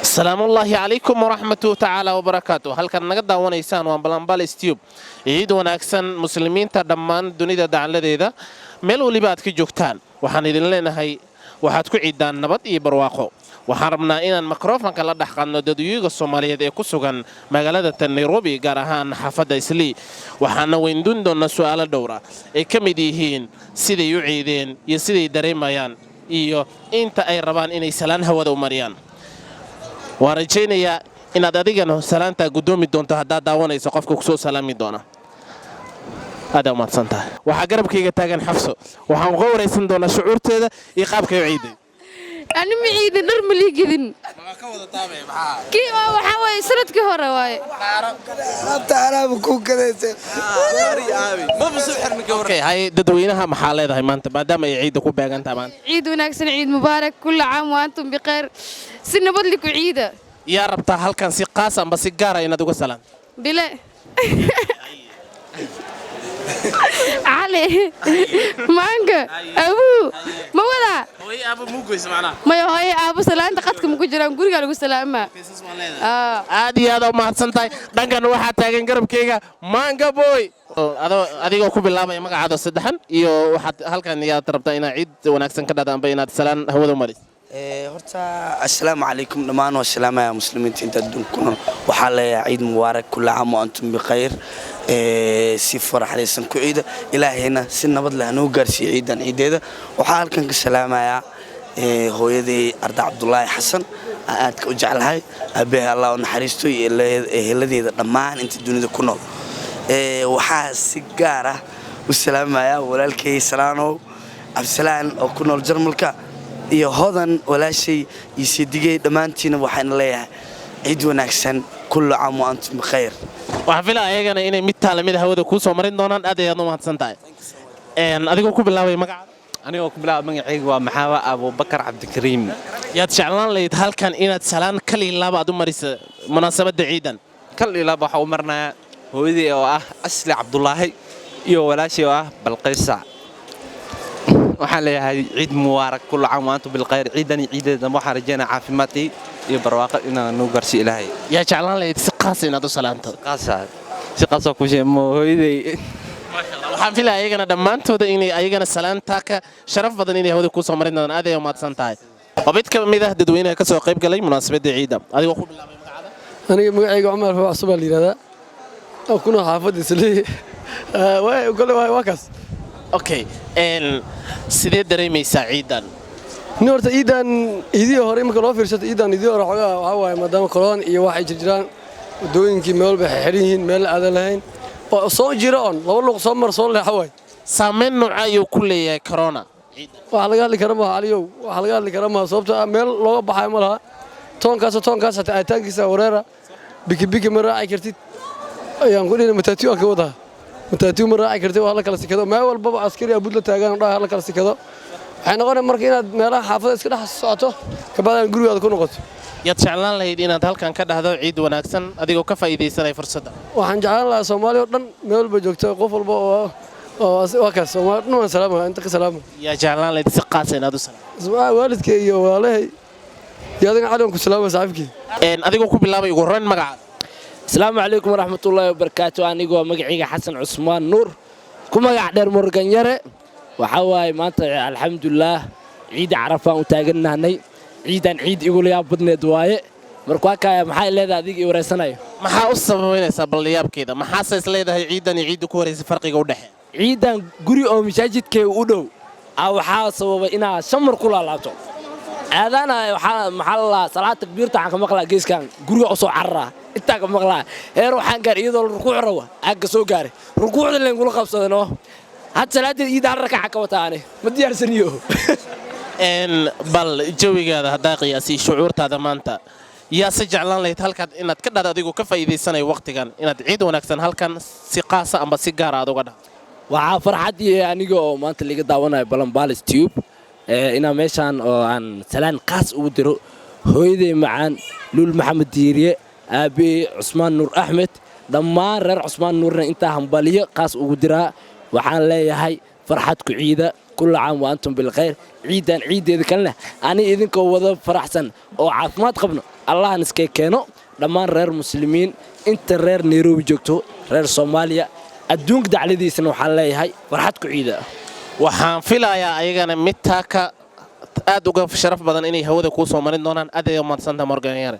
السلام الله عليكم ورحمة تعالى وبركاته. هل كان نقدر ونيسان وانبلانبال ستيوب عيد وناكسن مسلمين تدمان دنيا دعان لذيذا ملو لبعض كجوكتان وحنيدن لنا هاي وحتكو عيدان نبات يبرواقو وحرمنا إن الميكروفون كلا دحقنا دديوغ الصومالية يكسوغان مغالدة نيروبي غارهان حافظة إسلي وحنا ويندون دون سؤال الدورة كمديهين سيدي يعيدين يسيدي دريميان iyo inta ay rabaan inay salaan hawada u mariyaan waan rajaynayaa inaad adigana salaanta gudoomi doonto hadaa daawanayso qofka ku soo salaami doona aad ma santahay waxa garabkayga taagan xafso waxaan uga wareysan doonaa shucuurteeda iyo qaabka ay ciiday أنا معيد نرملي جدين. ما كودا تابع معاه. كي وحوي سنة كهرة واي. تعرف بكون كذا. ما بسحر مكورة. أوكي هاي ددوينها محلات هاي ما أنت ما دام يعيد كوب بعدين تمام. عيد وناكسن عيد مبارك كل عام وأنتم بخير. سنة بدلك عيدة. يا رب هل كان سقاسا بس سجارة ينادوك السلام. بلا. علي مانجا أبو ما ولا هوي أبو مو كويس معنا ما هوي أبو سلام تقدكم كجرام قولي قالوا سلام ما عادي هذا ما حسنتاي دنكن waxaa taagan garabkayga manga boy adiga ku bilaabay magacaada saddexan iyo waxaad halkan yaa tarabtaa inaad ciid wanaagsan ka dhadaan inaad salaan hawada maris horta assalaamu calaykum dhammaan waa salaamaya muslimiinta inta adduunka ku nool waxaa leeyahay ciid mubaarak kullu caam wa antum bikhayr si faraxaysan ku ciida ilaahayna si nabad leh noo gaarsiiyo ciidan ciideeda waxaa halkan ka salaamayaa hooyaday Arda Cabdullaahi Xasan aad ka jeclahay abeeh Allah u naxariisto iyo eheladiida dhammaan inta dunida ku nool waxaa si gaar ah u salaamayaa walaalkay Salaano Absalaan oo ku nool Jarmalka iyo hodan walaashay iyo sidigay dhamaantiina waxaan leeyahay ciid wanaagsan kullu caam wa antum bikhayr waxaan filayaa ayagana inay mid taalamid hawada ku soo marin doonaan aad ayaad u mahadsantahay adiga ku bilaabay magacaada anigoo ku bilaabay magacayga waa Maxaaba Abubakar Cabdikariim yaad jeclaan lahayd halkan inaad salaan kali laba aad u mariso munaasabada ciidan kali laba waxa u marnaa hooyadii oo ah Asli Cabdullaahi iyo walaashay oo ah Balqiisa waxaan leeyahay ciid mubaarak kullu caam wa antum bilkhayr ciidani ciideeda waxaan rajaynayaa caafimaadkii iyo barwaaqo inaan noo gaarsiiyo Ilaahay yaa jeclaan lahayd si qaas inaad u salaanto si qaas ku sheemo hooyaday waxaan filayaa ayagana dhammaantooda inay ayagana salaanta ka sharaf badan inay hawada ku soo marin doonaan aad ay u mahadsan tahay oo mid ka mid ah dadweynaha ka soo qayb galay munaasabada ciida adiga ku bilaabay magacaada aniga magacayga Umar Faax Subal yiraahdaa oo kuna xaafadda Islii way gole waa kaas okay sidee dareemaysaa ciidan horta ciidan idii hore marka loo fiirsado ciidan idii hore waxa waaye maadaama corona iyo waxay jirjiraan wadooyinkii meel bay xiran yihiin meel aad lahayn oo soo jira on laba luq soo mar soo leexa way saameyn nooc ayuu ku leeyahay corona waxa laga hadli karaa ma aliyow waxa laga hadli karaa ma sababtoo ah meel looga baxay ma laha toonkaas hata aataankiisa wareera biki ma raacay kartid ayaan ku dhigay matatu aan ka wadaa matatu ma raacay kartid waa la kala sikado meel walba askari abud la taagan oo la kala sikado waxay noqonaysaa marka inaad meelaha xaafada iska dhex socoto ka badan gurigaada ku noqoto yaad jeclaan lahayd inaad halkan ka dhahdo ciid wanaagsan adigoo ka faa'iideysanay fursadda waxaan jeclaan lahaa Soomaaliya oo dhan meel walba joogto qof walba oo waa ka Soomaaliya dhan salaam inta ka salaam yaa jeclaan lahayd si qaas inaad u salaam waalidkay iyo walaalahay yaadana cali ku salaam saaxiibkii adigoo ku bilaabay ugu horeyn magacaada السلام عليكم ورحمة الله وبركاته أنا جو مجيء حسن عثمان نور كم قاعد در مرجان يرى وحواي ما أنت الحمد لله عيد عرفة وتاجرنا هني عيد يقول يا بدنا دواء مركواك يا محل هذا ذيك ورسنا maxaa u sababeynaysaa balliyaabkeeda maxaa is leedahay ciidan iyo ciidu ku horeysa farqiga u dhaxay عيدا قري أو مشاجد كي ودو أو حاس وإنا شمر كل لابتو هذا أنا محل صلاة كبيرة عن مقلة جيس كان قري أصو عرّة إنت كم مقلة هيرو حنكر إيده الركوع روى أجسو جاري ركوع اللي نقوله خمسة إنه هاد صلاة إيد عرّك حكوتاني مدي أرسنيو bal jawigaada haddaa qiyaasii shucuurtaada maanta yaa si jeclaan lahayd halkaad inaad ka dhahdo adigoo ka faa'iideysanayo waqtigan inaad ciid wanaagsan halkan si qaasa amba si gaar aad uga dhahdo waxaa farxadii aniga oo maanta laga daawanayo Balanbaalis Tube ina meeshan oo aan salaan qaas ugu diro hooyaday macaan Lul Maxamed Diiriye aabe Cusmaan Nuur Axmed dhammaan reer Cusmaan Nuurna inta hambaliyo qaas ugu diraa waxaan leeyahay farxad ku ciida كل عام وأنتم بالخير عيدان عيد إذا كنا أنا إذن كوضا فرحسن أو عافمات قبنا الله نسكي كانوا لما رير مسلمين أنت رير نيروبي جوكتو رير صوماليا الدونك دعلدي سنو حالي هاي فرحتكو عيدا waxaan filayaa ayagana mid taa ka aad uga sharaf badan inay hawada ku soo marin doonaan aad ay u maadsanta Morgan Yare